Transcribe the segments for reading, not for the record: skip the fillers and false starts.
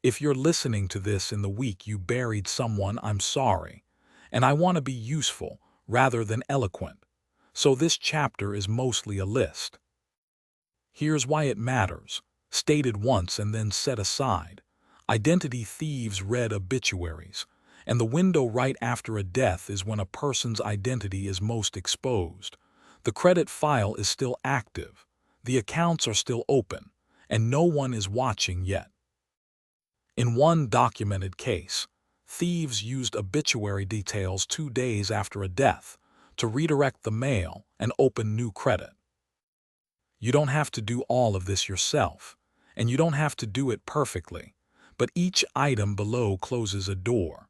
If you're listening to this in the week you buried someone, I'm sorry. And I want to be useful rather than eloquent. So this chapter is mostly a list. Here's why it matters. Stated once and then set aside. Identity thieves read obituaries, and the window right after a death is when a person's identity is most exposed. The credit file is still active, the accounts are still open, and no one is watching yet. In one documented case, thieves used obituary details 2 days after a death to redirect the mail and open new credit. You don't have to do all of this yourself, and you don't have to do it perfectly, but each item below closes a door.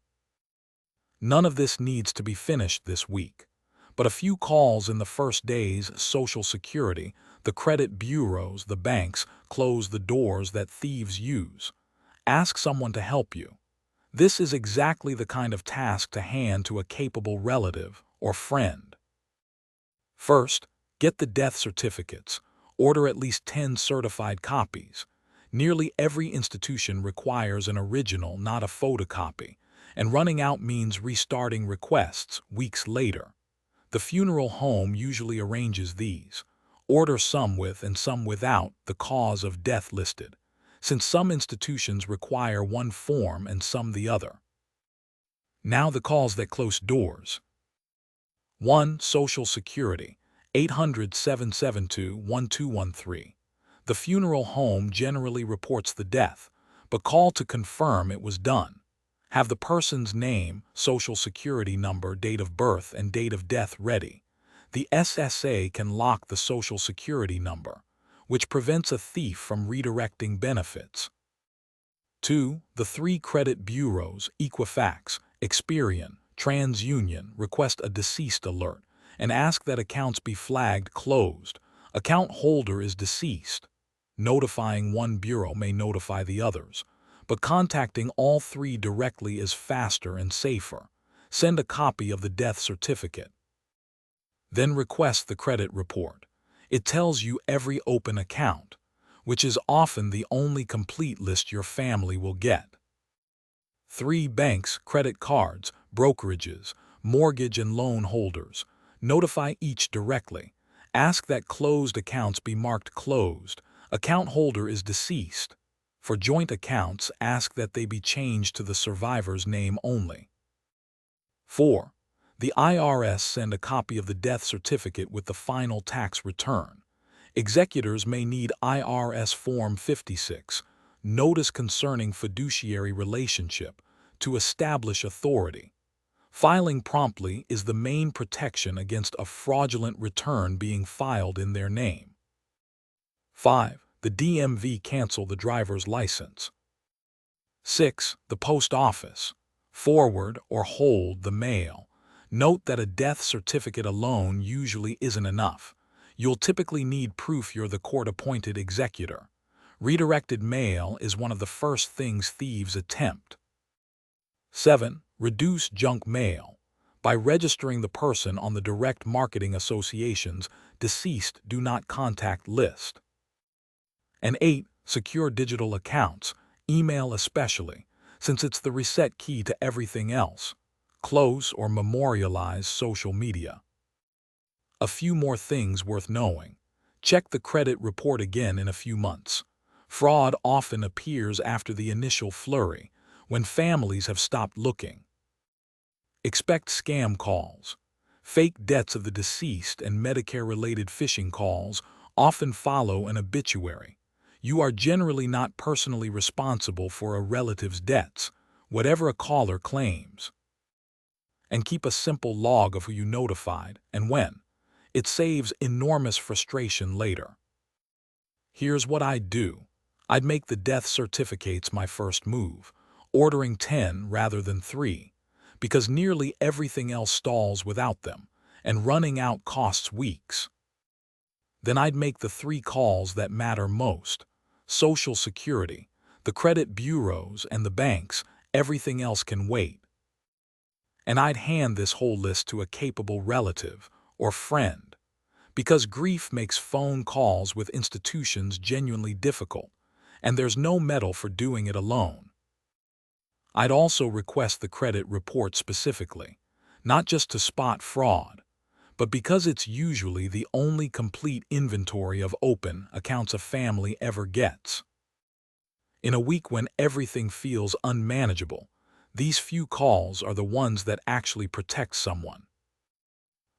None of this needs to be finished this week, but a few calls in the first days, Social Security, the credit bureaus, the banks, close the doors that thieves use. Ask someone to help you. This is exactly the kind of task to hand to a capable relative or friend. First, get the death certificates. Order at least 10 certified copies. Nearly every institution requires an original, not a photocopy, and running out means restarting requests weeks later. The funeral home usually arranges these. Order some with and some without the cause of death listed, since some institutions require one form and some the other. Now the calls that close doors. 1. Social Security, 800-772-1213. The funeral home generally reports the death, but call to confirm it was done. Have the person's name, Social Security number, date of birth, and date of death ready. The SSA can lock the Social Security number, which prevents a thief from redirecting benefits. 2. The 3 credit bureaus, Equifax, Experian, TransUnion, request a deceased alert and ask that accounts be flagged closed. Account holder is deceased. Notifying one bureau may notify the others, but contacting all 3 directly is faster and safer. Send a copy of the death certificate. Then request the credit report. It tells you every open account, which is often the only complete list your family will get. 3. Banks, credit cards, brokerages, mortgage and loan holders. Notify each directly. Ask that closed accounts be marked closed. Account holder is deceased. For joint accounts, ask that they be changed to the survivor's name only. 4. The IRS send a copy of the death certificate with the final tax return. Executors may need IRS Form 56, Notice Concerning Fiduciary Relationship, to establish authority. Filing promptly is the main protection against a fraudulent return being filed in their name. 5. The DMV cancel the driver's license. 6. The post office forward or hold the mail. Note that a death certificate alone usually isn't enough. You'll typically need proof you're the court-appointed executor. Redirected mail is one of the first things thieves attempt. 7. Reduce junk mail. By registering the person on the Direct Marketing Association's Deceased Do Not Contact list. And 8. Secure digital accounts, email especially, since it's the reset key to everything else. Close or memorialize social media. A few more things worth knowing. Check the credit report again in a few months. Fraud often appears after the initial flurry, when families have stopped looking. Expect scam calls. Fake debts of the deceased and Medicare-related phishing calls often follow an obituary. You are generally not personally responsible for a relative's debts, whatever a caller claims. And keep a simple log of who you notified and when. It saves enormous frustration later. Here's what I'd do. I'd make the death certificates my first move, ordering 10 rather than 3, because nearly everything else stalls without them, and running out costs weeks. Then I'd make the 3 calls that matter most: Social Security, the credit bureaus, and the banks. Everything else can wait. And I'd hand this whole list to a capable relative or friend, because grief makes phone calls with institutions genuinely difficult, and there's no medal for doing it alone. I'd also request the credit report specifically, not just to spot fraud, but because it's usually the only complete inventory of open accounts a family ever gets. In a week when everything feels unmanageable, these few calls are the ones that actually protect someone.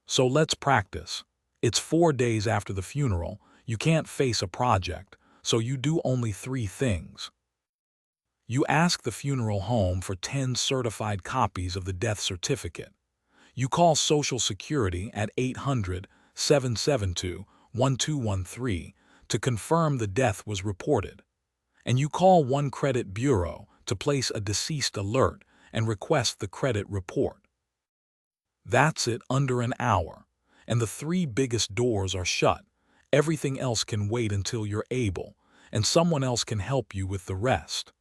So let's practice. It's 4 days after the funeral, you can't face a project, so you do only 3 things. You ask the funeral home for 10 certified copies of the death certificate. You call Social Security at 800-772-1213 to confirm the death was reported. And you call one credit bureau to place a deceased alert and request the credit report. That's it, under an hour, and the 3 biggest doors are shut. Everything else can wait until you're able, and someone else can help you with the rest.